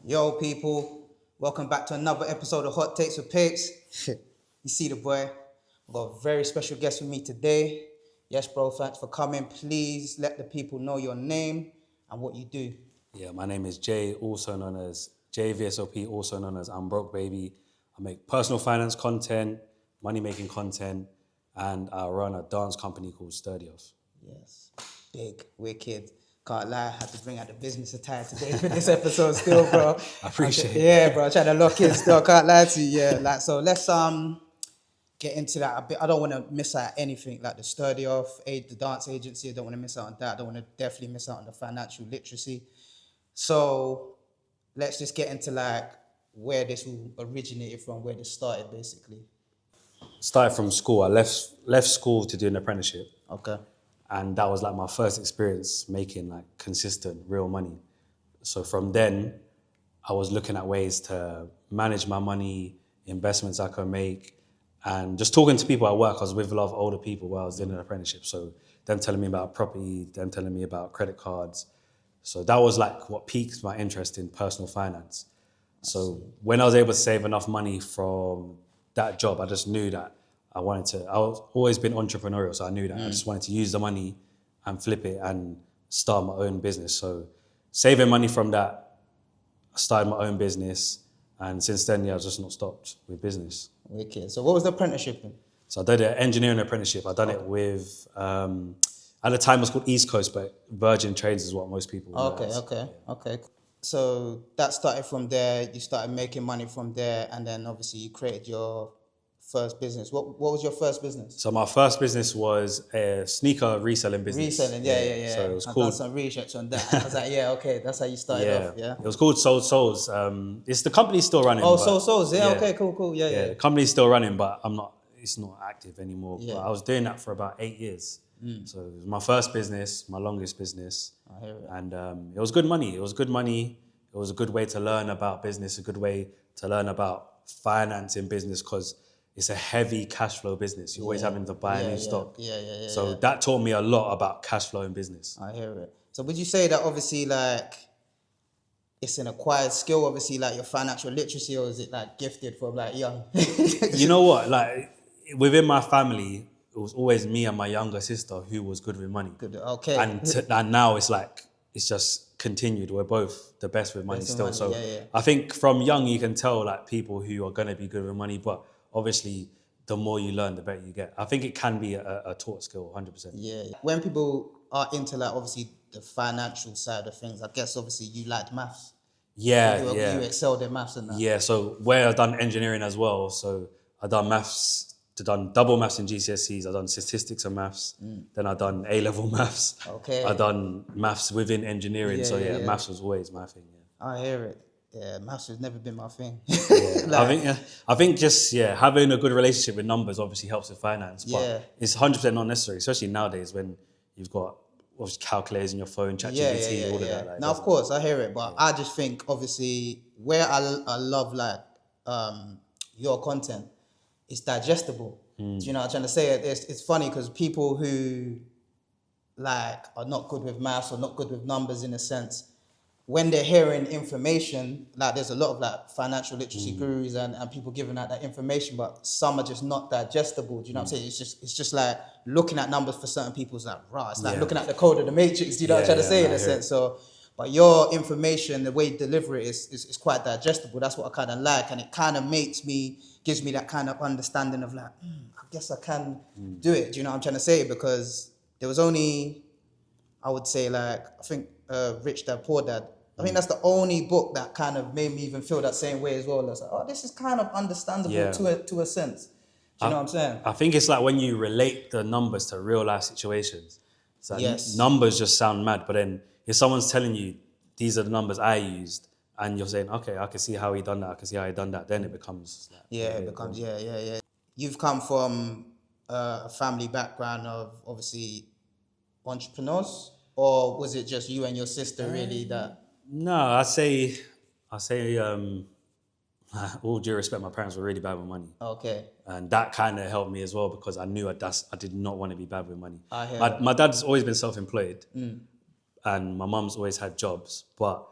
Yo, people, welcome back to another episode of Hot Takes with Papez. You see the boy. I've got a very special guest with me today. Yes, bro, thanks for coming. Please let the people know your name and what you do. Yeah, my name is Jay, also known as vsop, also known as I'm Broke Baby. I make personal finance content, money making content, and I run a dance company called Sturdy Off. Yes, big, wicked. Can't lie, I had to bring out the business attire today for this episode still, bro. I appreciate it. Yeah, bro, I'm trying to lock in still. Can't lie to you, yeah. So let's get into that a bit. I don't want to miss out anything like the Sturdy Off, the dance agency. I don't want to miss out on that. I don't want to definitely miss out on the financial literacy. So let's just get into like where this all originated from, where this started basically. Started from school. I left school to do an apprenticeship, Okay. and that was like my first experience making like consistent real money. So from then, I was looking at ways to manage my money, investments I could make, and just talking to people at work. I was with a lot of older people while I was doing an apprenticeship. So them telling me about property, them telling me about credit cards. So that was like what piqued my interest in personal finance. So when I was able to save enough money from that job, I just knew that I was always been entrepreneurial. So I knew that I just wanted to use the money and flip it and start my own business. So saving money from that, I started my own business. And since then, yeah, I've just not stopped with business. Wicked. So what was the apprenticeship then? So I did an engineering apprenticeship. I done it with, at the time it was called East Coast, but Virgin Trains is what most people know Okay, as. okay. So that started from there. You started making money from there, and then obviously you created your first business. What was your first business? So my first business was a sneaker reselling business. Reselling, yeah. So it was I've called, done some research on that. I was like, yeah, okay, that's how you started off, yeah. it was called Sold Souls. It's the company's still running. Oh, but- so souls, yeah, okay, cool, yeah. The company's still running, but it's not active anymore. Yeah. But I was doing that for about 8 years. So it was my first business, my longest business. I hear it. And it was good money. It was good money. It was a good way to learn about business, a good way to learn about finance in business, because it's a heavy cash flow business. You're always having to buy new stock. Yeah. So that taught me a lot about cash flow in business. I hear it. So would you say that obviously like it's an acquired skill, obviously like your financial literacy, or is it like gifted from like young? You know what? Like within my family, it was always me and my younger sister who was good with money. Good, okay. And now it's like, it's just continued. We're both the best with money Best with still. money, So yeah. I think from young, you can tell like people who are going to be good with money, but obviously the more you learn, the better you get. I think it can be a taught skill, 100%. Yeah. When people are into like obviously the financial side of things, I guess obviously you liked maths. Yeah, You excelled in maths and that. Yeah, so where I've done engineering as well, so I've done maths, done double maths in GCSEs, I've done statistics and maths, then I've done A-level maths. Okay. I've done maths within engineering, Yeah. maths was always my thing, I hear it. Yeah, maths has never been my thing. I think just having a good relationship with numbers obviously helps with finance, but Yeah. it's 100% not necessary, especially nowadays when you've got obviously calculators in your phone, ChatGPT, all of that. Like, Now, of course, I hear it, but I just think obviously where I love like your content, it's digestible. Do you know what I'm trying to say? It's funny because people who like are not good with maths or not good with numbers in a sense, when they're hearing information, like there's a lot of like financial literacy gurus and people giving out that information, but some are just not digestible. Do you know what I'm saying? It's just like looking at numbers for certain people is like raw. It's like looking at the code of the matrix. Do you know what I'm trying to say in a sense? So, but your information, the way you deliver it is quite digestible. That's what I kind of like, and it kind of gives me that kind of understanding of like, I guess I can do it. Do you know what I'm trying to say? Because there was only, I would say like, I think Rich Dad Poor Dad. I think that's the only book that kind of made me even feel that same way as well. I was like, oh, this is kind of understandable to a sense. Do you know what I'm saying? I think it's like when you relate the numbers to real life situations. It's like Yes. numbers just sound mad, but then if someone's telling you these are the numbers I used, and you're saying, okay, I can see how he done that, I can see how he done that, then it becomes like, It becomes, yeah. You've come from a family background of obviously entrepreneurs, or was it just you and your sister really that? No, I say, all due respect, my parents were really bad with money. Okay. And that kind of helped me as well, because I knew I did not want to be bad with money. I hear My dad's always been self-employed, and my mum's always had jobs, but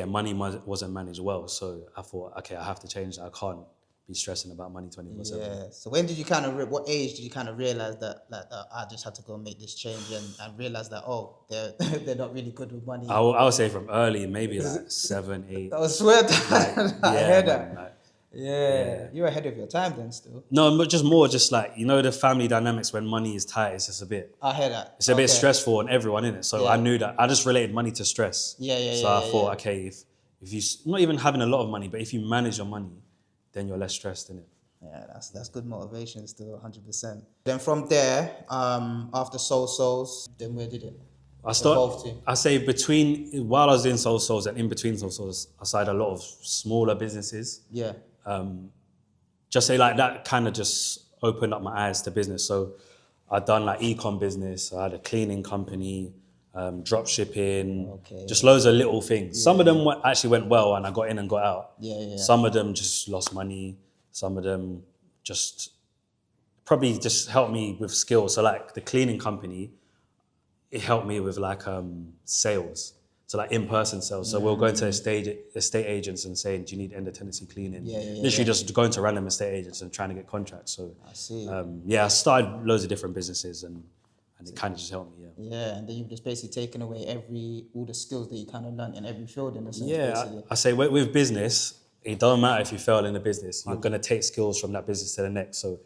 money wasn't managed well. So I thought, okay, I have to change that. I can't be stressing about money 24/7. Yeah. So when did you kind of, what age did you kind of realize that I just had to go make this change and realize that, oh, they're they're not really good with money? I would say from early, maybe like 7, 8. I swear Like, I heard man, that. like, Yeah. You're ahead of your time then still. no, but just more, just like, you know, the family dynamics when money is tight, it's just a bit, I hear that. it's a bit Okay. stressful on everyone, innit? So Yeah. I knew that, I just related money to stress. So I thought, okay, if you, not even having a lot of money, but if you manage your money, then you're less stressed, innit? Yeah, that's good motivation still, 100%. Then from there, after Soul Souls, then where did it evolve to? I say while I was doing Soul Souls and in between Soul Souls, I started a lot of smaller businesses. Yeah. Just say like that kind of just opened up my eyes to business. So I'd done like e-com business, I had a cleaning company, drop shipping, Okay. just loads of little things. Some of them actually went well and I got in and got out. Yeah. Some of them just lost money. Some of them just probably just helped me with skills. So like the cleaning company, it helped me with like sales. So like in-person sales. So we'll go into estate agents and saying, do you need end of tenancy cleaning? Literally just going to random estate agents and trying to get contracts. So I see. I started loads of different businesses and it kind of just helped me, Yeah, and then you've just basically taken away all the skills that you kind of learned in every field in a sense. Yeah, basically. I say with business, it doesn't matter if you fail in the business. You're going to take skills from that business to the next. So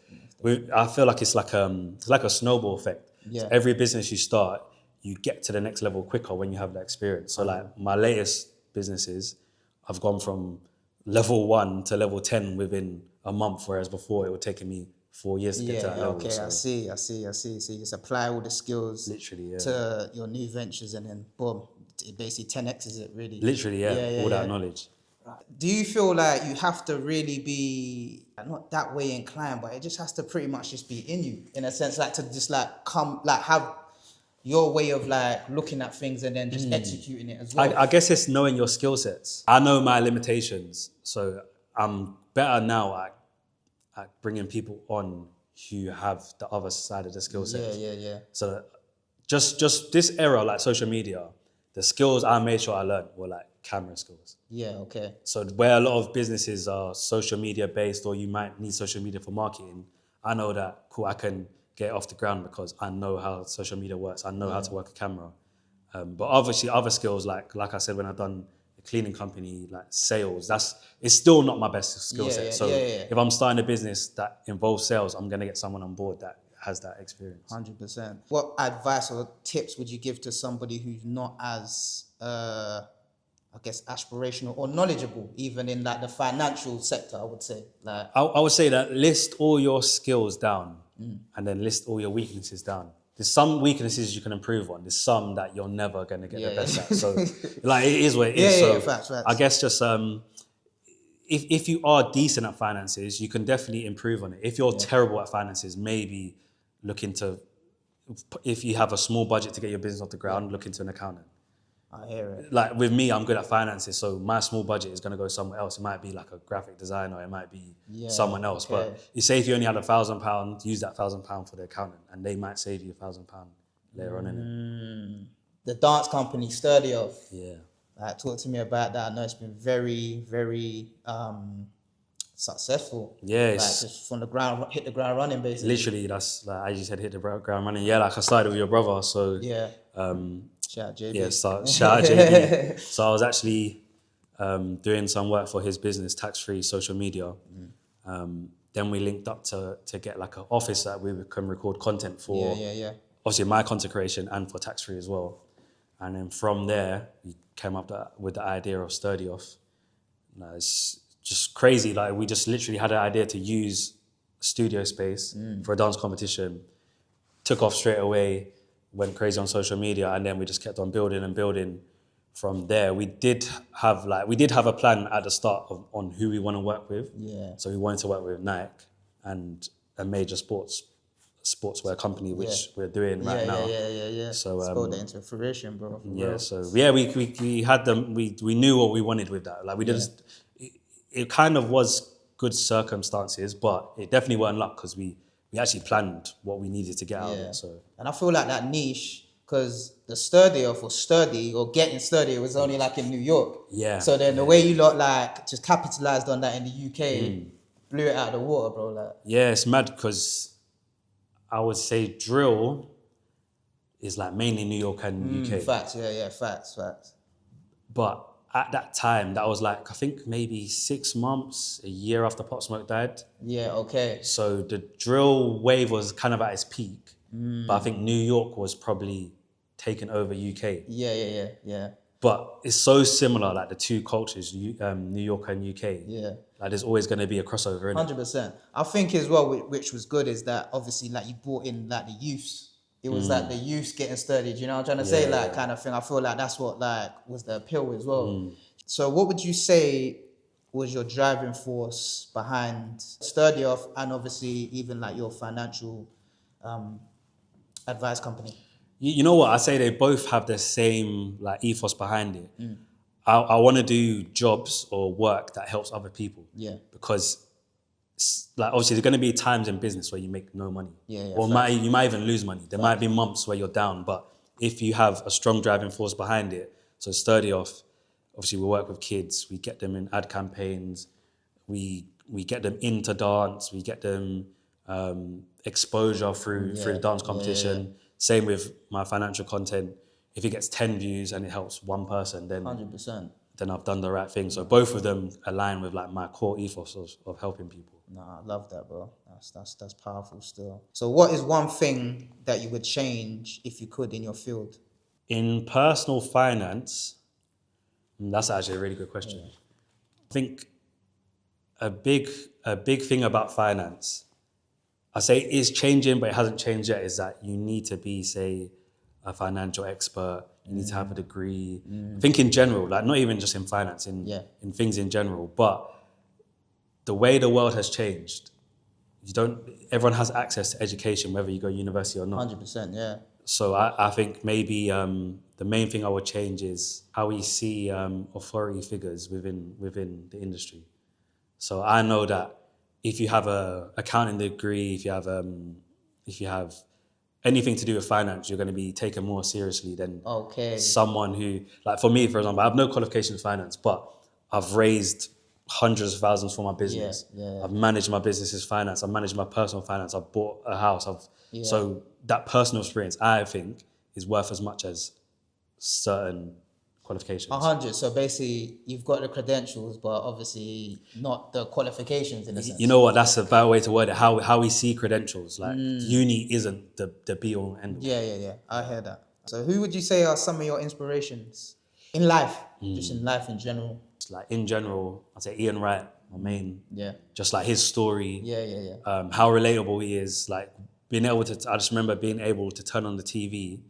I feel like it's like a snowball effect. Yeah. So every business you start, you get to the next level quicker when you have that experience. So like my latest businesses, I've gone from level 1 to level 10 within a month, whereas before it would take me 4 years to get to that level. Okay, So I see. So you just apply all the skills literally, to your new ventures and then boom, it basically 10x's it really. literally, all that knowledge. Do you feel like you have to really be not that way inclined, but it just has to pretty much just be in you in a sense, like to just like have your way of like looking at things and then just executing it as well? I guess it's knowing your skill sets. I know my limitations, so I'm better now at bringing people on who have the other side of the skill sets. Yeah. So just this era, like social media, the skills I made sure I learned were like camera skills. Yeah, okay. So where a lot of businesses are social media based or you might need social media for marketing, I know that, cool, I can get it off the ground because I know how social media works. I know how to work a camera. But obviously other skills, like I said, when I've done a cleaning company, like sales, it's still not my best skill set. So if I'm starting a business that involves sales, I'm going to get someone on board that has that experience. 100%. What advice or tips would you give to somebody who's not as, I guess, aspirational or knowledgeable, even in like the financial sector, I would say? Like, I would say that list all your skills down and then list all your weaknesses down. There's some weaknesses you can improve on. There's some that you're never going to get the best at. So like it is what it is. So facts. I guess just if you are decent at finances, you can definitely improve on it. If you're terrible at finances, maybe look into, if you have a small budget to get your business off the ground, look into an accountant. I hear it. Like with me, I'm good at finances, so my small budget is going to go somewhere else. It might be like a graphic designer, it might be someone else. Okay. But you say if you only had £1,000, use that £1,000 for the accountant, and they might save you £1,000 later on in it. The dance company, Sturdy Off. Yeah. Talk to me about that. I know it's been very, very successful. Yeah, like just from the ground, hit the ground running basically. Literally, that's like as you said, hit the ground running. Yeah, like I started with your brother, so Shout out JB. Yeah, shout out JB. So I was actually doing some work for his business, tax-free social media. Then we linked up to get like an office that we can record content for. Obviously my content creation and for tax-free as well. And then from there, we came up with the idea of Sturdy Off. It's just crazy. Like we just literally had an idea to use studio space for a dance competition. Took off straight away. Went crazy on social media, and then we just kept on building and building. From there, we did have a plan at the start on who we want to work with. Yeah. So we wanted to work with Nike and a major sportswear company, which we're doing right now. Yeah. So spelled that into fruition, bro. We had them. We knew what we wanted with that. Like we just, it kind of was good circumstances, but it definitely weren't luck because we actually planned what we needed to get out of it. So, and I feel like that niche because the sturdy off or sturdy or getting sturdy was only like in New York. Yeah. So then the way you lot like just capitalized on that in the UK, blew it out of the water, bro. Like, Yeah, it's mad because I would say drill is like mainly New York and UK. facts, yeah, facts. But at that time, that was like, I think maybe 6 months, a year after Pop Smoke died. Yeah, okay. So the drill wave was kind of at its peak. But I think New York was probably taking over UK. Yeah. But it's so similar, like the two cultures, New York and UK. Yeah. Like there's always going to be a crossover, innit? 100%. I think as well, which was good, is that obviously like you brought in like the youths. It was like the youths getting sturdy. Do you know what I'm trying to say? Like kind of thing. I feel like that's what like was the appeal as well. So what would you say was your driving force behind Sturdy Off and obviously even like your financial advice company? You know what? I say they both have the same like ethos behind it. I want to do jobs or work that helps other people. Yeah. Because like obviously there's going to be times in business where you make no money. Or you might even lose money. There might be months where you're down, but if you have a strong driving force behind it, so Sturdy Off, obviously we work with kids, we get them in ad campaigns, we get them into dance, we get them exposure through the dance competition. Same with my financial content. If it gets 10 views and it helps one person, then 100%. then I've done the right thing. So both of them align with like my core ethos of helping people. Nah, I love that, bro. That's powerful still. So what is one thing that you would change if you could in your field? In personal finance, that's actually a really good question. I think a big thing about finance, I say is changing, but it hasn't changed yet, is that you need to be, say, a financial expert. You need to have a degree. I think in general, like not even just in finance, in things in general, but the way the world has changed, everyone has access to education, whether you go to university or not. 100%, yeah. So I think maybe the main thing I would change is how we see authority figures within the industry. So I know that if you have a accounting degree, if you have anything to do with finance, you're going to be taken more seriously than someone who, like for me, for example, I have no qualification in finance, but I've raised hundreds of thousands for my business. I've managed my business's finance. I've managed my personal finance. I've bought a house. So that personal experience, I think, is worth as much as certain qualifications. 100. So basically, you've got the credentials, but obviously not the qualifications in a sense. You know what? That's a better way to word it. How we see credentials. Like uni isn't the be all and end all. Yeah. I hear that. So who would you say are some of your inspirations in life? Just in life in general. Like in general, I'd say Ian Wright, my main. Yeah. Just like his story. Yeah. How relatable he is. Like being able to. I just remember being able to turn on the TV,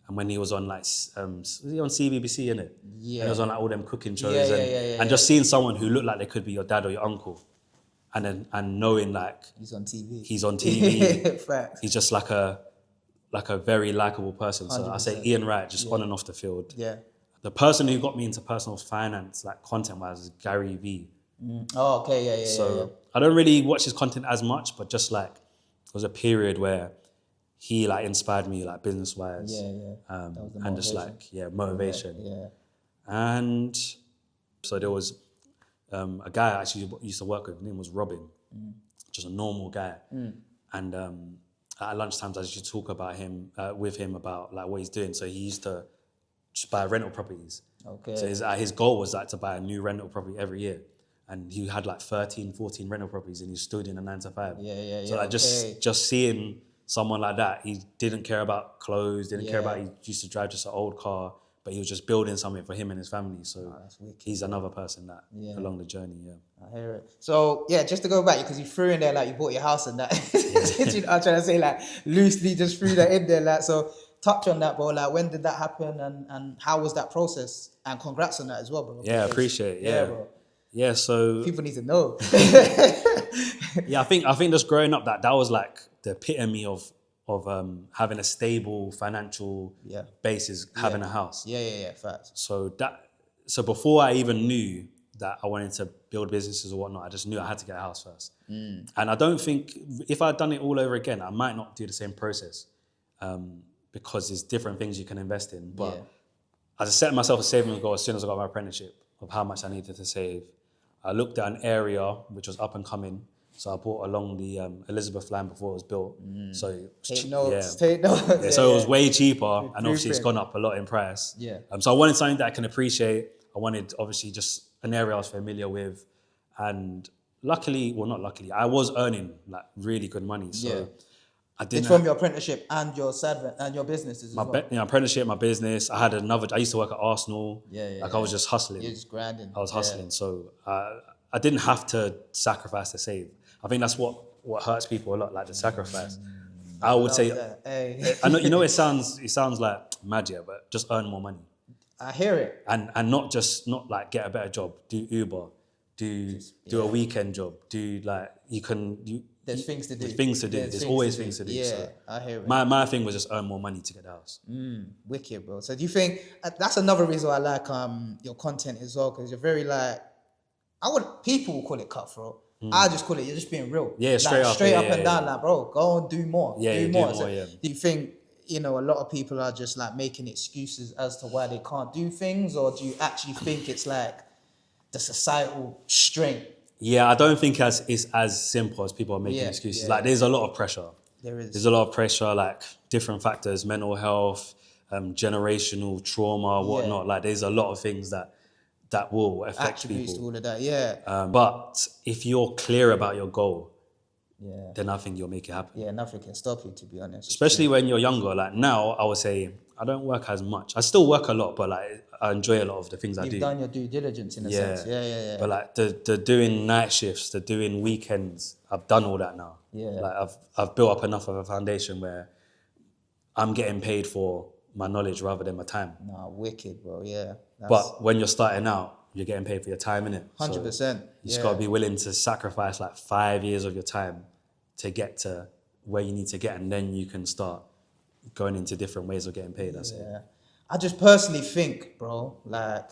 and when he was on like, was he on CBBC innit? Yeah. And he was on like all them cooking shows, and just seeing someone who looked like they could be your dad or your uncle, and knowing like he's on TV. He's on TV. Facts. He's just like a very likable person. So 100%. I say Ian Wright, just on and off the field. Yeah. The person who got me into personal finance, like content-wise, is Gary Vee. Oh, okay, yeah. So I don't really watch his content as much, but just like there was a period where he like inspired me like business-wise. And just like motivation. Yeah. And so there was a guy I actually used to work with. His name was Robin, just a normal guy. And at lunchtimes I used to talk about him with him about like what he's doing. So he used to just buy rental properties. Okay. So his goal was like to buy a new rental property every year. And he had like 13, 14 rental properties and he's still doing a 9 to 5. So like just seeing someone like that, he didn't care about clothes, didn't care about, he used to drive just an old car, but he was just building something for him and his family. So he's another person that along the journey, I hear it. So just to go back, because you threw in there like you bought your house and that. You know, I'm trying to say like loosely just threw that in there. Like, so touch on that, bro. Like when did that happen and how was that process? And congrats on that as well, bro. Yeah, I appreciate it. Yeah, bro. Yeah, so people need to know. I think just growing up that was like the epitome of having a stable financial basis, having a house. Yeah, facts. So before I even knew that I wanted to build businesses or whatnot, I just knew I had to get a house first. And I don't think if I'd done it all over again, I might not do the same process. because there's different things you can invest in. But Yeah. I just set myself a savings goal as soon as I got my apprenticeship of how much I needed to save. I looked at an area which was up and coming. So I bought along the Elizabeth line before it was built. So it was Take notes. yeah. Take notes. Yeah, so it was way cheaper, and obviously it's Blueprint. gone up a lot in price. Yeah. So I wanted something that I can appreciate. I wanted obviously just an area I was familiar with, and luckily, well not luckily, I was earning like really good money. So Yeah. I didn't. It's from your apprenticeship and your and your businesses as my well. apprenticeship, my business. I had another. I used to work at Arsenal. Yeah. I was just hustling. You're just grinding. I was hustling, so I didn't have to sacrifice to save. I think that's what hurts people a lot, like the sacrifice. I would say, Hey. I know, you know, it sounds like magic, but just earn more money. I hear it. And not like get a better job, do Uber, do a weekend job, There's things to do. There's always things to do. Yeah, So I hear it. my thing was just earn more money to get the house. Wicked, bro. So do you think that's another reason why I like your content as well? Because you're very like, people will call it cutthroat. I just call it, you're just being real. Yeah, straight up. Straight Yeah, up yeah, and down, yeah. like, bro, go and do more. Yeah, do do more. more, yeah. Do you think, a lot of people are just like making excuses as to why they can't do things? Or do you actually think it's like the societal strain? Yeah, I don't think it's as simple as people are making excuses. Yeah. Like, there's a lot of pressure. There is. There's a lot of pressure, like different factors, mental health, generational trauma, whatnot. Like, there's a lot of things that will affect Attributes people. to all of that, yeah. But if you're clear about your goal, Yeah. then I think you'll make it happen. Yeah, nothing can stop you, to be honest. Especially when you're younger. Like now, I would say I don't work as much. I still work a lot, but like I enjoy a lot of the things I do. You've done your due diligence in a sense. Yeah. But like the doing night shifts, the doing weekends, I've done all that now. Yeah. Like I've built up enough of a foundation where I'm getting paid for my knowledge rather than my time. Nah, wicked, bro. Yeah. But when you're starting out, you're getting paid for your time, innit? 100%. You just gotta be willing to sacrifice like 5 years of your time to get to where you need to get, and then you can start going into different ways of getting paid. That's it. Yeah. I just personally think, bro, like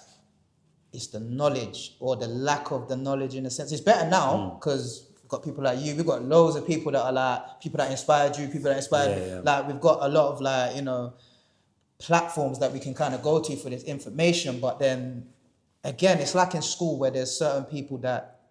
it's the knowledge or the lack of the knowledge in a sense. It's better now because we've got people like you. We've got loads of people that are like people that inspired you, people that inspired me. Yeah. Like we've got a lot of like, platforms that we can kind of go to for this information. But then again, it's like in school where there's certain people that,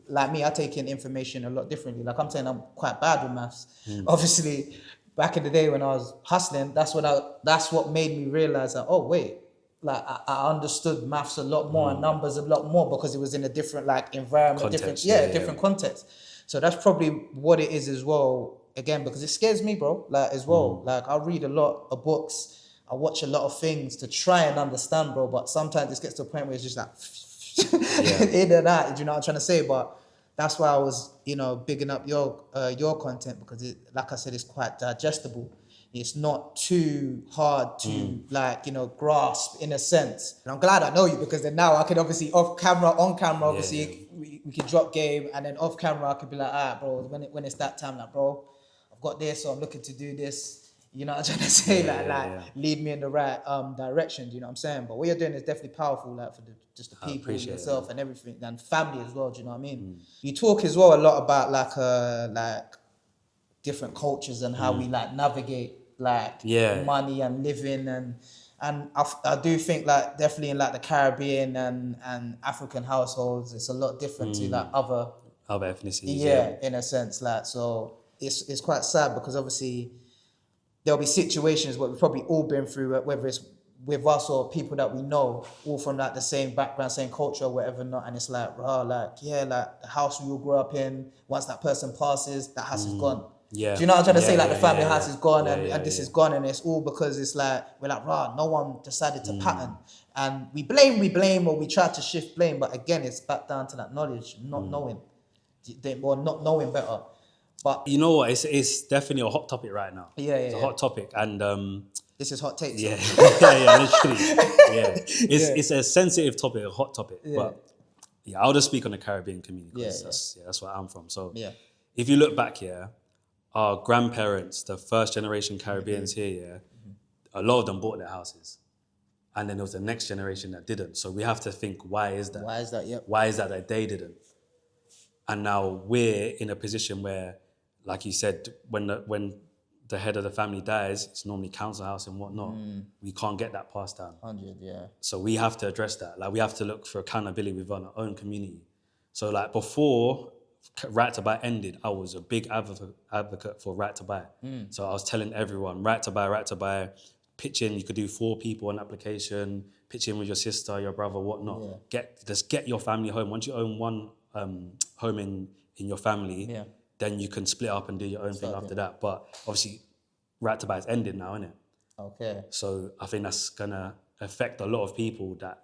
like me, I take in information a lot differently. Like I'm saying I'm quite bad with maths. Obviously, back in the day when I was hustling, that's what made me realize that, oh wait, like I understood maths a lot more and numbers a lot more because it was in a different like environment, Context, different context. So that's probably what it is as well. Again, because it scares me, bro. Like as well, like I read a lot of books. I watch a lot of things to try and understand, bro. But sometimes it gets to a point where it's just like in and out. Do you know what I'm trying to say? But that's why I was, bigging up your content because it, like I said, it's quite digestible. It's not too hard to grasp in a sense. And I'm glad I know you because then now I can obviously on camera, obviously we can drop game, and then off camera I could be like, all right, bro, when it's that time, like, bro, I've got this, so I'm looking to do this. You know what I'm trying to say? Lead me in the right direction. Do you know what I'm saying? But what you're doing is definitely powerful, like for just the people, yourself, and everything, and family as well. Do you know what I mean? You talk as well a lot about like different cultures and how we like navigate money and living and I do think like definitely in like the Caribbean and African households, it's a lot different to like other ethnicities. Yeah, in a sense, like so it's quite sad because obviously there'll be situations where we've probably all been through, whether it's with us or people that we know, all from like the same background, same culture, or whatever not. And it's like, like the house we all grew up in, once that person passes, that house is gone. Yeah. Do you know what I'm trying to say? Like the family house is gone and this is gone, and it's all because it's like, we're like, no one decided to pattern. And we blame, or we try to shift blame. But again, it's back down to that knowledge, not knowing, or not knowing better. But you know what? It's definitely a hot topic right now. It's a hot topic, and this is hot takes. Literally. It's a sensitive topic, a hot topic. But I'll just speak on the Caribbean community because that's where I'm from. So if you look back here, our grandparents, the first generation Caribbeans here, a lot of them bought their houses, and then there was the next generation that didn't. So we have to think, why is that? Why is that? Yep. Why is that they didn't? And now we're in a position where, like you said, when the head of the family dies, it's normally council house and whatnot. We can't get that passed down. 100, yeah. So we have to address that. Like we have to look for accountability within our own community. So like before right to buy ended, I was a big advocate for right to buy. So I was telling everyone, right to buy, pitch in. You could do 4 people on application, pitch in with your sister, your brother, whatnot. Just get your family home. Once you own one home in your family, then you can split up and do your own thing after that. But obviously, right to buy is ended now, isn't it? Okay. So I think that's gonna affect a lot of people. That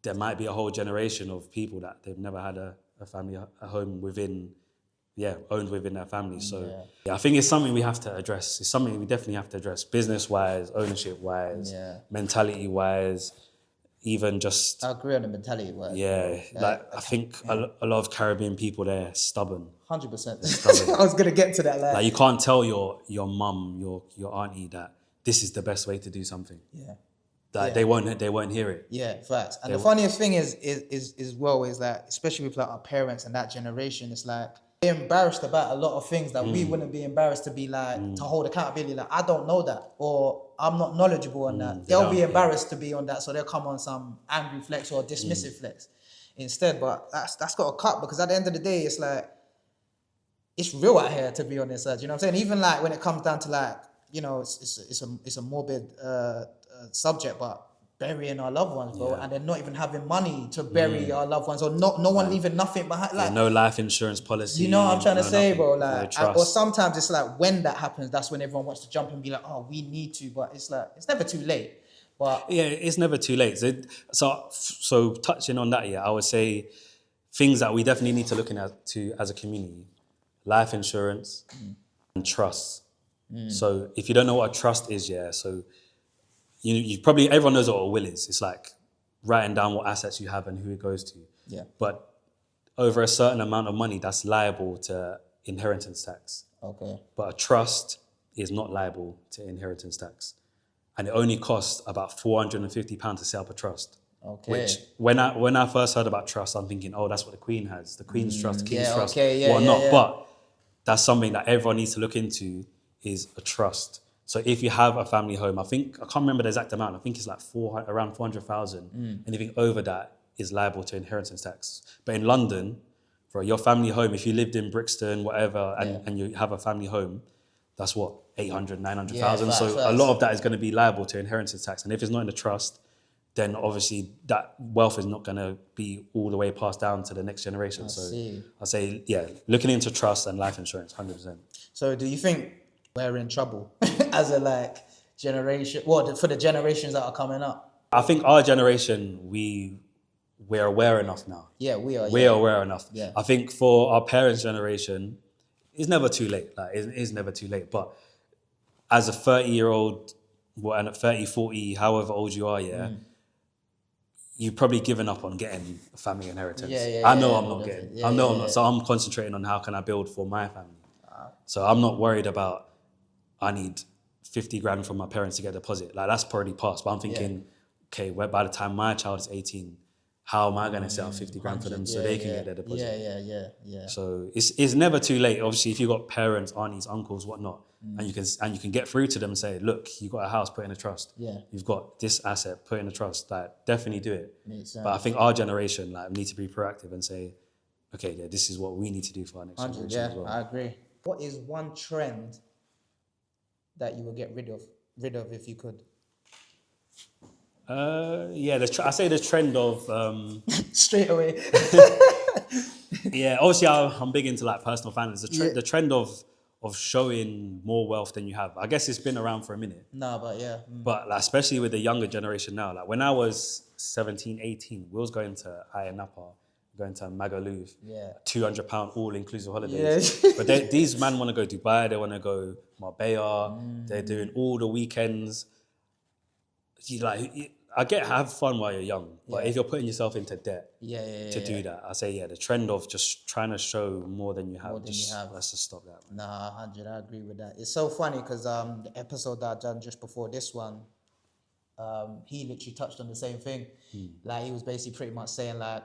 there might be a whole generation of people that they've never had a family, a home within, owned within their family. So I think it's something we have to address. It's something we definitely have to address, business-wise, ownership-wise, mentality-wise, even just... I agree on the mentality wise. Yeah, I think a lot of Caribbean people, they're stubborn. 100%. I was gonna get to that. Like you can't tell your mum, your auntie that this is the best way to do something. They won't hear it. Yeah, facts. And the funniest thing is that, especially with like our parents and that generation, it's like they're embarrassed about a lot of things that we wouldn't be embarrassed to be like to hold accountability. Like I don't know that, or I'm not knowledgeable on that. They'll be embarrassed to be on that, so they'll come on some angry flex or dismissive flex instead. But that's got to cut, because at the end of the day, it's like it's real out here, to be honest. You know what I'm saying? Even like when it comes down to like, you know, it's a morbid subject, but burying our loved ones, bro, and they're not even having money to bury our loved ones, or no one leaving nothing behind. Like no life insurance policy. You know what I'm trying to say, nothing, bro? Like, no or sometimes it's like when that happens, that's when everyone wants to jump and be like, oh, we need to, but it's like it's never too late. But yeah, it's never too late. So touching on that, I would say things that we definitely need to look into as a community: life insurance and trust. So if you don't know what a trust is, so you probably, everyone knows what a will is. It's like writing down what assets you have and who it goes to. Yeah. But over a certain amount of money, that's liable to inheritance tax. Okay. But a trust is not liable to inheritance tax. And it only costs about £450 to set up a trust. Okay. Which, when I first heard about trust, I'm thinking, oh, that's what the Queen has. The Queen's trust, the King's trust, whatnot. But that's something that everyone needs to look into, is a trust. So if you have a family home, I can't remember the exact amount. I think it's like around 400,000. Anything over that is liable to inheritance tax. But in London, for your family home, if you lived in Brixton, whatever, and you have a family home, that's what, 800, 900,000. So a lot of that is going to be liable to inheritance tax. And if it's not in the trust, then obviously that wealth is not going to be all the way passed down to the next generation. I say, looking into trust and life insurance, 100%. So do you think we're in trouble as a like generation, for the generations that are coming up? I think our generation, we're aware enough now. Yeah, we are. We're aware enough. Yeah. I think for our parents' generation, it's never too late. Like it's never too late. But as a 30-year-old, and at 30, 40, however old you are, you've probably given up on getting a family inheritance. I know I'm not getting. I'm not. So I'm concentrating on how can I build for my family. So I'm not worried about, I need 50 grand from my parents to get a deposit. Like that's already passed. But I'm thinking, okay, by the time my child is 18, how am I going to set up 50 grand for them so they can get their deposit? Yeah. So it's never too late. Obviously, if you've got parents, aunties, uncles, whatnot, and you can get through to them and say, look, you got a house, put in a trust. Yeah. You've got this asset, put in a trust. Like definitely do it. But I think our generation need to be proactive and say, okay, this is what we need to do for our next generation as well. I agree. What is one trend that you would get rid of if you could? I say the trend of straight away. Obviously I'm big into like personal finance. The trend of showing more wealth than you have. I guess it's been around for a minute. No, but But like, especially with the younger generation now, like when I was 17, 18, we was going to Ayia Napa, going to Magaluf, £200 all-inclusive holidays. But these men want to go Dubai, they want to go Marbella, they're doing all the weekends. Have fun while you're young, but if you're putting yourself into debt to do that, I say the trend of just trying to show more than you have, let's just stop that. Nah, 100, I agree with that. It's so funny because the episode that I done just before this one, he literally touched on the same thing. Like he was basically pretty much saying like,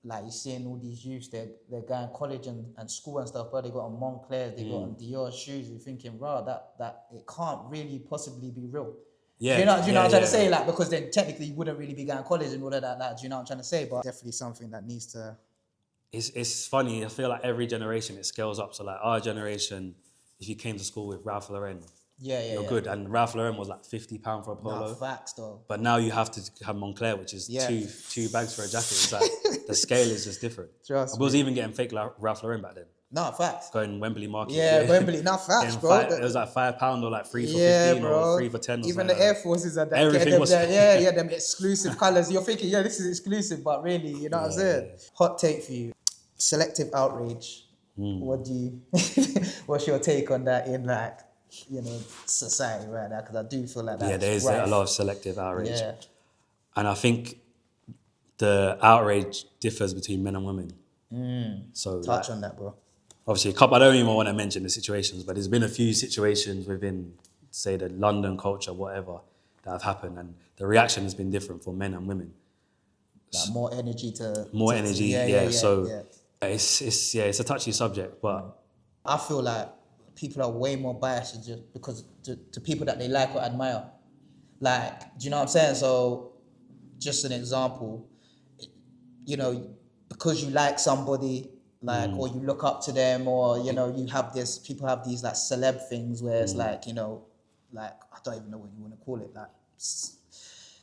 like you're seeing all these youths, they're going college and school and stuff, but they got on Moncler, they got on Dior shoes. You're thinking, wow, that it can't really possibly be real. Yeah, Do you know what I'm trying to say? Like, because then technically you wouldn't really be going college and all of that. Like, do you know what I'm trying to say? But definitely something that needs to. It's funny. I feel like every generation it scales up. So like our generation, if you came to school with Ralph Lauren, you're good. And Ralph Lauren was like £50 for a polo. Nah, facts though. But now you have to have Moncler, which is two bags for a jacket. It's like the scale is just different. Trust I was even getting fake Ralph Lauren back then. No, facts. Going Wembley Market. Yeah, Wembley. No, facts, bro. It was like £5 or like 3 for 15 or 3 for 10 or even something. the Air Forces are that. Everything was them exclusive colours. You're thinking, this is exclusive, but really, you know what I'm saying? Yeah. Hot take for you. Selective outrage. What do you, what's your take on that in like, society right now? Because I do feel like that. Yeah, there is a lot of selective outrage. Yeah. And I think the outrage differs between men and women. So touch on that, bro. Obviously, I don't even want to mention the situations, but there's been a few situations within, say, the London culture, whatever, that have happened, and the reaction has been different for men and women. Like more energy to... More energy, yeah. So it's a touchy subject, but... I feel like people are way more biased just because to people that they like or admire. Like, do you know what I'm saying? So, just an example, because you like somebody... or you look up to them, or you have people have these like celeb things where it's like like I don't even know what you want to call it. Like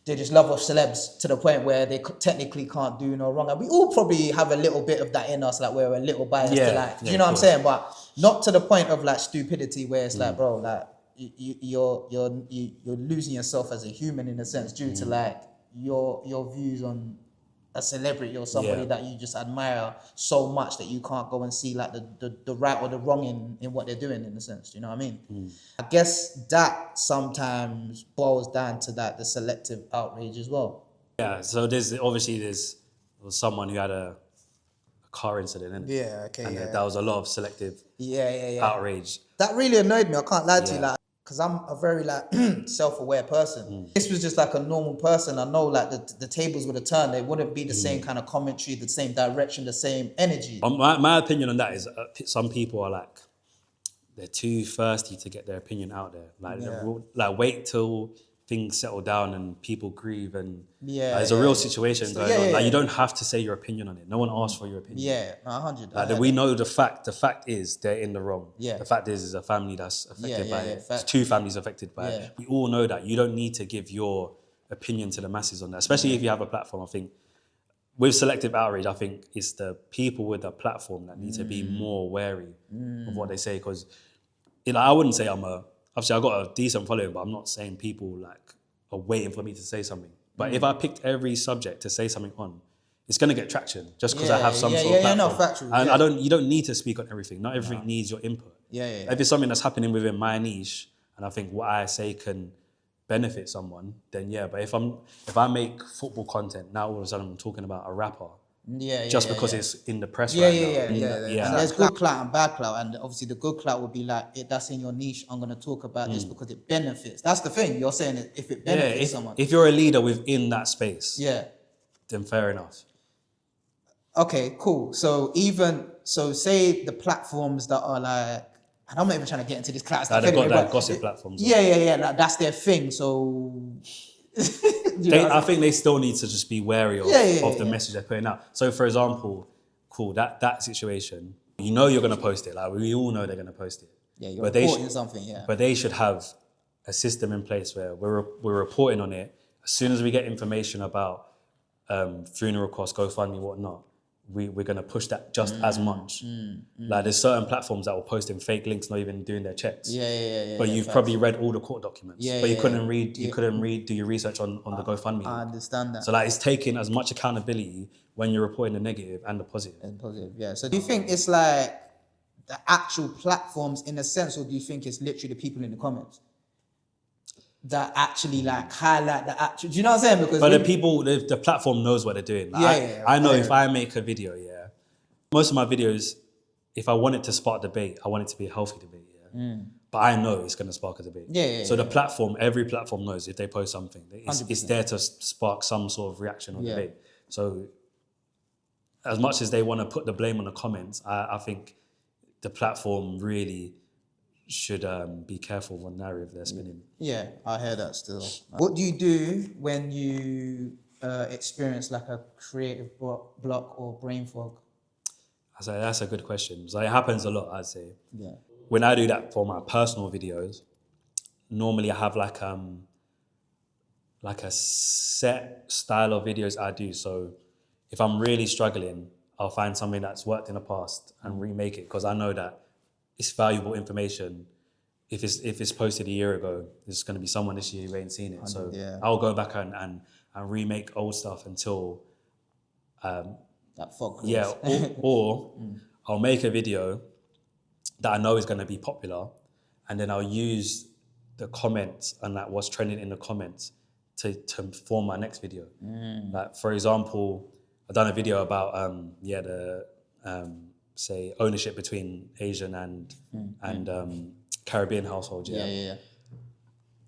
they just love off celebs to the point where they technically can't do no wrong. And we all probably have a little bit of that in us, like we're a little biased to like. Do you know what I'm saying? But not to the point of like stupidity where it's like, bro, like you're losing yourself as a human in a sense due to like your views on a celebrity or somebody that you just admire so much that you can't go and see like the right or the wrong in what they're doing in a sense. Do you know what I mean? I guess that sometimes boils down to that, the selective outrage as well. Yeah, so there's someone who had a car incident, and there was a lot of selective outrage. That really annoyed me, I can't lie to you, like, because I'm a very like self-aware person. This was just like a normal person. I know like the tables would have turned. They wouldn't be the same kind of commentary, the same direction, the same energy. My opinion on that is some people are like, they're too thirsty to get their opinion out there. Like wait till things settle down and people grieve and there's a real situation going on. Like you don't have to say your opinion on it. No one asked for your opinion. Yeah, 100. Like we know the fact. The fact is they're in the wrong. Yeah. The fact is a family that's affected by it. It's 2 families affected by it. We all know that. You don't need to give your opinion to the masses on that, especially if you have a platform. I think with selective outrage, I think it's the people with the platform that need to be more wary of what they say, because I wouldn't say obviously I got a decent following, but I'm not saying people like are waiting for me to say something. But if I picked every subject to say something on, it's going to get traction just because I have some sort of platform. No, factual. And you don't need to speak on everything. Not everything needs your input. If it's something that's happening within my niche and I think what I say can benefit someone, then but if I make football content, now all of a sudden I'm talking about a rapper. Because it's in the press right now. And there's good clout and bad clout, and obviously the good clout would be like, that's in your niche, I'm going to talk about this because it benefits. That's the thing, you're saying if it benefits someone. If you're a leader within that space, then fair enough. Okay, cool. So say the platforms that are like, and I'm not even trying to get into this clout stuff. They've got that gossip platforms. That's their thing, so... I think they still need to just be wary of the message they're putting out. So, for example, that situation, you're going to post it. Like we all know they're going to post it. Yeah, you're reporting something. Yeah, but they should have a system in place where we're reporting on it as soon as we get information about funeral costs, GoFundMe, whatnot. We're going to push that just as much. Like there's certain platforms that will post in fake links, not even doing their checks. But you've probably read all the court documents. But you couldn't read. You couldn't do your research on the GoFundMe. I understand that. So like it's taking as much accountability when you're reporting the negative and the positive. So do you think it's like the actual platforms in a sense, or do you think it's literally the people in the comments that actually like highlight the actual? Do you know what I'm saying? Because the platform knows what they're doing. Like I know if I make a video, most of my videos, if I want it to spark debate, I want it to be a healthy debate. But I know it's going to spark a debate. So the platform, every platform knows if they post something, it's there to spark some sort of reaction or debate. So as much as they want to put the blame on the comments, I think the platform really should be careful with the narrative they're spinning. Yeah, I hear that still. What do you do when you experience like a creative block or brain fog? I say that's a good question. So it happens a lot, I'd say. Yeah. When I do that for my personal videos, normally I have like a set style of videos I do. So if I'm really struggling, I'll find something that's worked in the past and remake it, because I know that it's valuable information. If it's posted a year ago, there's going to be someone this year who ain't seen it. So I'll go back and remake old stuff until that fog. yeah, or I'll make a video that I know is going to be popular, and then I'll use the comments and like what's trending in the comments to form my next video. Like for example, I've done a video about the say ownership between Asian and Caribbean households. Yeah.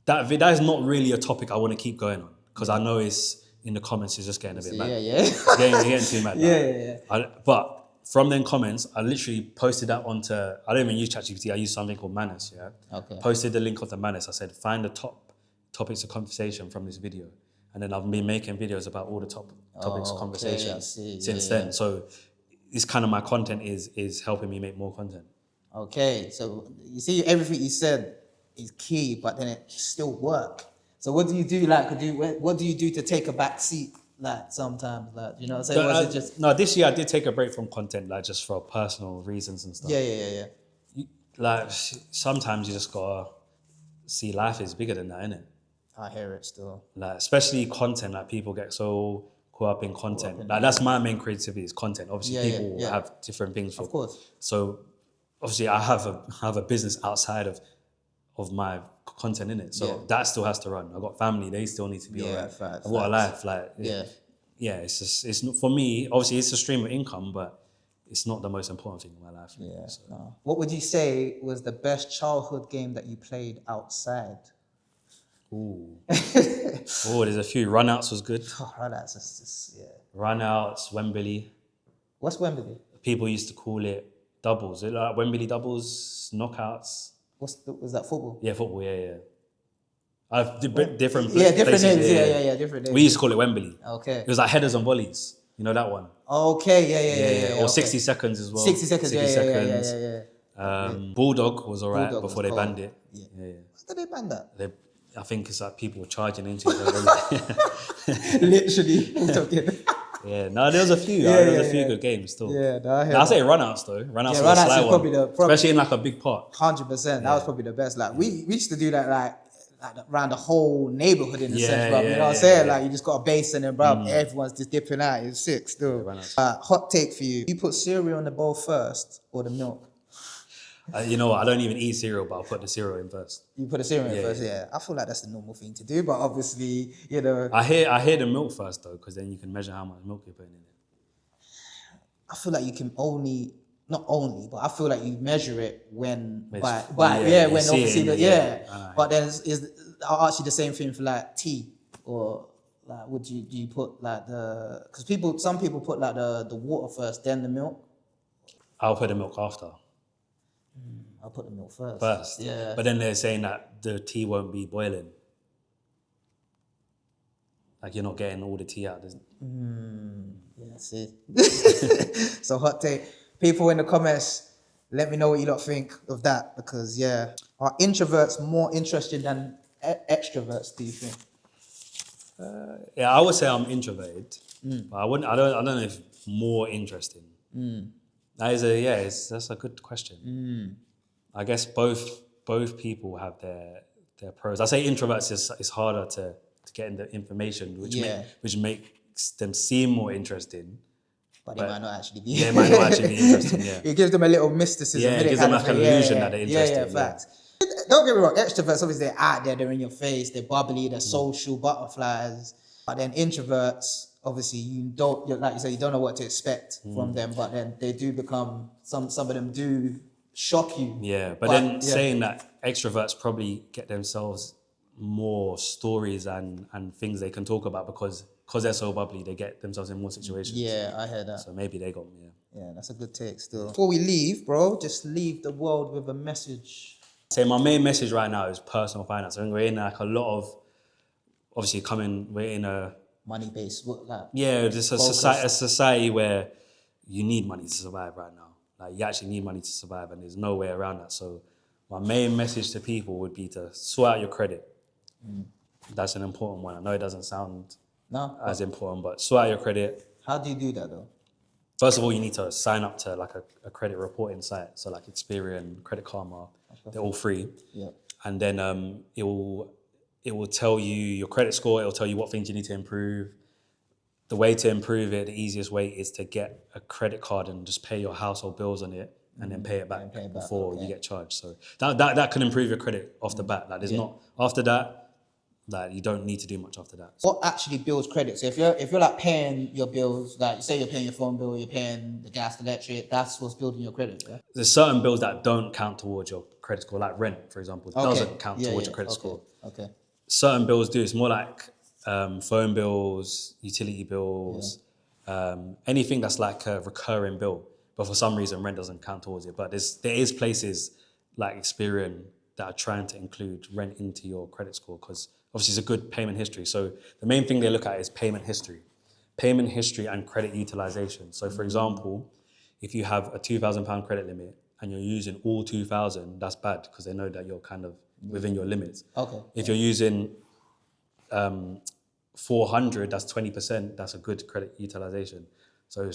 That is not really a topic I want to keep going on, because I know it's in the comments it's just getting a bit mad. Getting too mad. But from them comments, I literally posted that onto, I don't even use ChatGPT, I use something called Manus, Okay. Posted the link of the Manus. I said, find the top topics of conversation from this video. And then I've been making videos about all the top topics of conversation since then. So it's kind of my content is helping me make more content. Okay, so you see everything you said is key, but then it still work. So what do you do? What do you do to take a back seat? Like sometimes, like, you know what I'm saying? Was it just... No, this year I did take a break from content, like just for personal reasons and stuff. Yeah. Like sometimes you just gotta see life is bigger than that, innit? I hear it still. Like especially content, like people get so caught up in content. Like that's my main creativity is content. Obviously people have different things for. Of course. So obviously I have a business outside of my content in it. So that still has to run. I've got family, they still need to be alright. I've got a life, like it's just, it's not for me, obviously it's a stream of income, but it's not the most important thing in my life. Yeah. So. No. What would you say was the best childhood game that you played outside? Ooh. There's a few. Runouts was good. Runouts is just, Runouts, Wembley. What's Wembley? People used to call it doubles. Like Wembley doubles, knockouts. Was that football? Yeah, football, yeah. I've different different places, names, different names. We used to call it Wembley. Okay. It was like headers and volleys. You know that one? Okay, yeah. Or 60 seconds as well. 60 seconds, yeah. Bulldog was alright before they banned it. Yeah. Why did they ban that? I think it's like people were charging into it. Literally. Yeah, no, there was a few. There was a few good games still. Yeah, no, I hear I'll say runouts though. Runouts was runouts a sly is probably one, especially in like a big park. 100%. That was probably the best. Like we used to do that like around the whole neighborhood in a sense, bro. You know what I'm saying? Like you just got a basin and bro, everyone's just dipping out. It's sick still. Hot take for you. You put cereal in the bowl first or the milk? You know what? I don't even eat cereal, but I'll put the cereal in first. You put the cereal in first, I feel like that's the normal thing to do, but obviously, you know. I hear the milk first though, because then you can measure how much milk you're putting in it. I feel like you can not only, but I feel like you measure it when when obviously But then I'll ask you the same thing for like tea, or like do you put like because some people put like the water first, then the milk. I'll put the milk after. I'll put the milk first. First, yeah. But then they're saying that the tea won't be boiling. Like you're not getting all the tea out. Yeah, see. So hot take. People in the comments, let me know what you lot think of that, because are introverts more interesting than extroverts? Do you think? I would say I'm introverted, but I don't know if more interesting. That's a good question. I guess both people have their pros. I say introverts is harder to get in the information, which makes them seem more interesting. But they might not actually be. They might not actually be interesting, It gives them a little mysticism. Yeah, it gives them like an illusion that they're interesting. Yeah, facts. Don't get me wrong, extroverts, obviously they're out there, they're in your face, they're bubbly, they're social butterflies. But then introverts, obviously like you say, you don't know what to expect from them, but then they do become, some of them do shock you. Yeah, but then saying that extroverts probably get themselves more stories and things they can talk about, because because they're so bubbly, they get themselves in more situations. Yeah, I heard that. So maybe they got me. Yeah, that's a good take still. Before we leave, bro, just leave the world with a message. So my main message right now is personal finance. I think we're in like a lot of, obviously we're in a... Money-based, just a society where you need money to survive right now. Like you actually need money to survive and there's no way around that. So my main message to people would be to sort out your credit. That's an important one. I know it doesn't sound as important, but sort out your credit. How do you do that though? First of all, you need to sign up to like a credit reporting site. So like Experian, Credit Karma, they're all free. Yeah. And then it will tell you your credit score. It will tell you what things you need to improve. The way to improve it, the easiest way is to get a credit card and just pay your household bills on it and then pay it back before you get charged. So that can improve your credit off the bat. Like there's not, after that, like you don't need to do much after that. What actually builds credit? So if you're like paying your bills, like you say you're paying your phone bill, you're paying the gas, electric, that's what's building your credit, yeah? There's certain bills that don't count towards your credit score, like rent, for example, doesn't count towards your credit score. Okay. Certain bills do. It's more like phone bills, utility bills, anything that's like a recurring bill. But for some reason, rent doesn't count towards it. But there is places like Experian that are trying to include rent into your credit score because obviously it's a good payment history. So the main thing they look at is payment history and credit utilization. So for example, if you have a £2,000 credit limit and you're using all 2,000, that's bad because they know that you're kind of within your limits. Okay. If you're using 400, that's 20%, that's a good credit utilization. So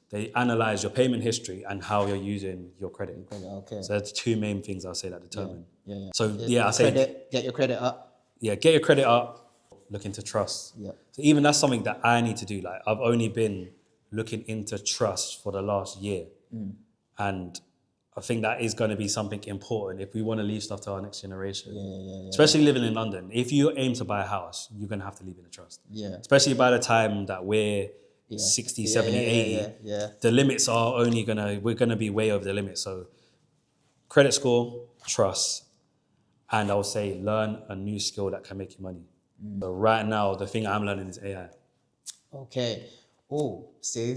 they analyze your payment history and how you're using your credit. Okay. So that's two main things I'll say that determine. Yeah. So I say... Get your credit up. Yeah, get your credit up, look into trust. Yeah. So even that's something that I need to do. Like I've only been looking into trust for the last year. And I think that is going to be something important if we want to leave stuff to our next generation. Yeah. Especially living in London. If you aim to buy a house, you're going to have to leave in a trust. Yeah. Especially by the time that we're 60, 70, 80. The limits are we're going to be way over the limit. So credit score, trust, and I would say learn a new skill that can make you money. So right now, the thing I'm learning is AI. Okay. Oh, see.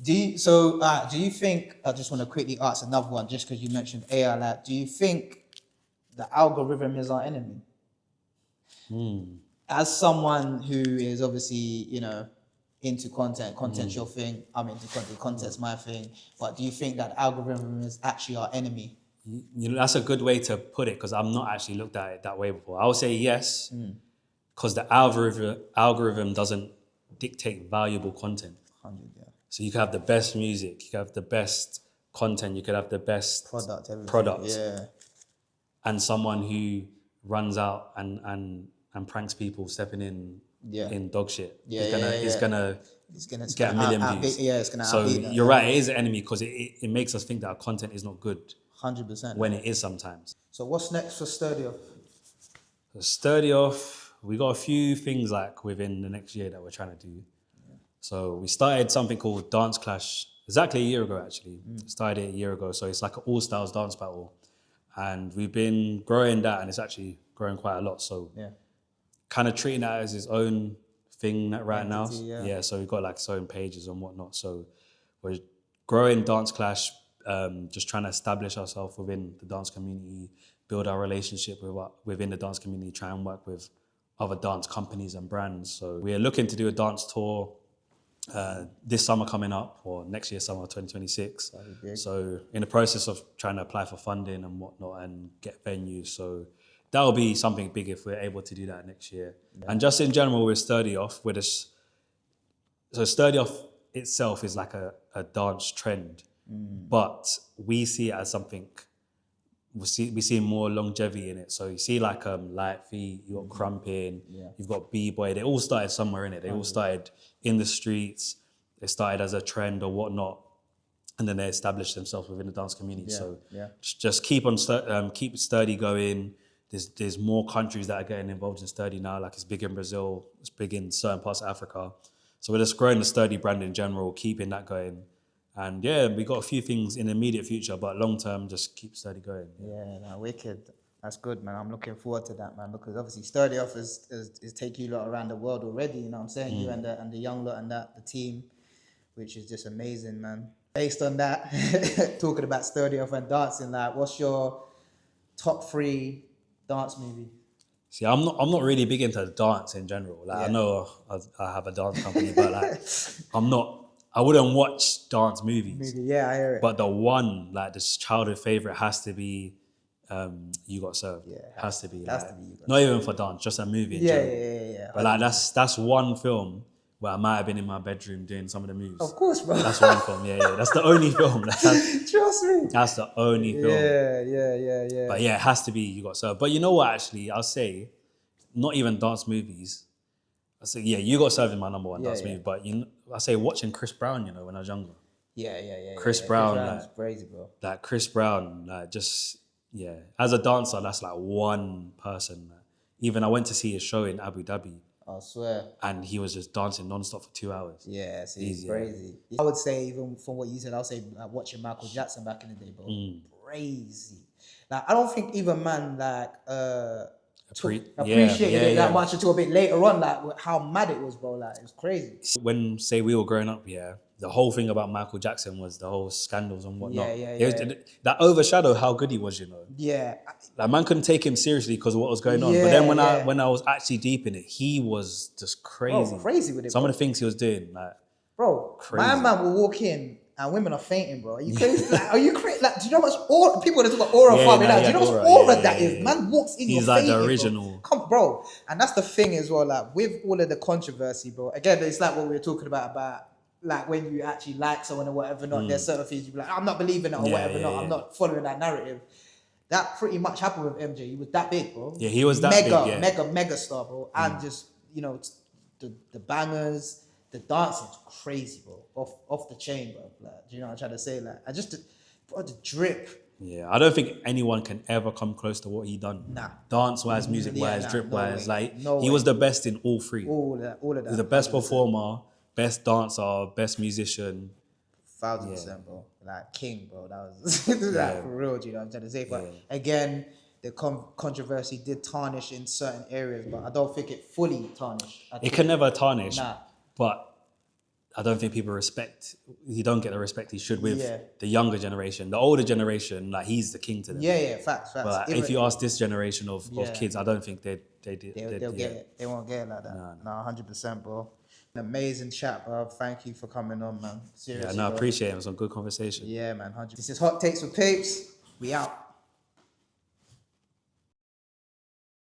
Do you think, I just want to quickly ask another one, just because you mentioned AI, like, do you think the algorithm is our enemy? As someone who is obviously, into content's your thing, I'm into content's my thing, but do you think that algorithm is actually our enemy? That's a good way to put it because I've not actually looked at it that way before. I would say yes, because the algorithm doesn't dictate valuable content. 100, yeah. So you could have the best music, you could have the best content, you could have the best product. Yeah. And someone who runs out and pranks people stepping in dog shit is gonna get a million views. It's gonna so outbeat that. You're right, it is an enemy because it makes us think that our content is not good. 100%. When it is sometimes. So what's next for Sturdy Off? Sturdy Off, we got a few things like within the next year that we're trying to do. Yeah. So we started something called Dance Clash exactly a year ago actually. Started it a year ago. So it's like an all styles dance battle. And we've been growing that and it's actually growing quite a lot. So kind of treating that as its own thing right now. Yeah, so we've got like its own pages and whatnot. So we're growing Dance Clash, just trying to establish ourselves within the dance community, build our relationship within the dance community, try and work with other dance companies and brands. So we're looking to do a dance tour this summer coming up, or next year summer 2026. So in the process of trying to apply for funding and whatnot and get venues. So that will be something big if we're able to do that next year. Yeah. And just in general, with Sturdy Off, so Sturdy Off itself is like a dance trend. But we see it as something, we see more longevity in it. So you see like Light Feet, you got Crumping, you've got B-Boy, they all started somewhere in it. They all started in the streets, they started as a trend or whatnot, and then they established themselves within the dance community. Just keep Sturdy going. There's more countries that are getting involved in Sturdy now, like it's big in Brazil, it's big in certain parts of Africa. So we're just growing the Sturdy brand in general, keeping that going. And we got a few things in the immediate future, but long term, just keep Sturdy going. Yeah, wicked. That's good, man. I'm looking forward to that, man, because obviously Sturdy Off is taking you lot around the world already. You know what I'm saying? You and the young lot and the team, which is just amazing, man. Based on that, talking about Sturdy Off and dancing, like, what's your top 3 dance movie? See, I'm not really big into dance in general. Like, I know I have a dance company, but like, I wouldn't watch dance movies. Yeah, I hear it. But the one, like, this childhood favorite has to be You Got Served. Yeah, has to be. has Like, to be You Got not even for dance, just a movie in general. Yeah. But like, that's one film where I might have been in my bedroom doing some of the moves. Of course, bro. That's one film, yeah. That's the only film. Trust me. That's the only film. Yeah. But yeah, it has to be You Got Served. But you know what, actually, I'll say, not even dance movies. I say, yeah, You Got Served is my number one dance movie. But I say watching Chris Brown, when I was younger. Yeah. Chris Brown, Brown's crazy, bro. Like Chris Brown, like just, as a dancer, that's like one person. Even I went to see his show in Abu Dhabi. I swear. And he was just dancing non-stop for 2 hours. Yeah, see, it's crazy. I would say, even from what you said, I'll say like, watching Michael Jackson back in the day, bro. Crazy. Like, I don't think even man like appreciated it that much until a bit later on, like how mad it was, bro. Like, it was crazy. When, say, we were growing up, the whole thing about Michael Jackson was the whole scandals and whatnot. That overshadowed how good he was, Yeah. Like, man couldn't take him seriously because of what was going on. But then when I was actually deep in it, he was just crazy. Bro, crazy with it, Some of the things he was doing, like, bro, crazy. My man will walk in and women are fainting, bro. Are you crazy? Like, are you crazy? Like, do you know how much aura? People want to talk about aura farming. Do you know how much aura that is? Man walks in, he's like the original. Bro. Come, bro. And that's the thing as well. Like, with all of the controversy, bro. Again, it's like what we were talking about like when you actually like someone or whatever. Not there's certain things you be like, I'm not believing it or whatever. I'm not following that narrative. That pretty much happened with MJ. He was that big, bro. Yeah, he was that big. Mega star, bro. And just the bangers. The dancing's crazy, bro. Off the chain, bro. Like, do you know what I'm trying to say? Like, the drip. Yeah, I don't think anyone can ever come close to what he done. Nah. Dance-wise, music-wise, drip-wise. He was the best in all 3. All of that. He was the best performer, best dancer, best musician. 1000%, bro. Like, king, bro. That was like, for real, do you know what I'm trying to say? But again, the controversy did tarnish in certain areas, but I don't think it fully tarnished. It can never tarnish. Nah. But I don't think people he don't get the respect he should with the younger generation. The older generation, like, he's the king to them. Yeah, facts. But like, if you ask this generation of kids, I don't think they'll get it. They won't get it like that. No, 100%, bro. An amazing chat, bro. Thank you for coming on, man. Seriously. Yeah, no, I appreciate it. It was a good conversation. Yeah, man. 100%. This is Hot Takes with Papez. We out.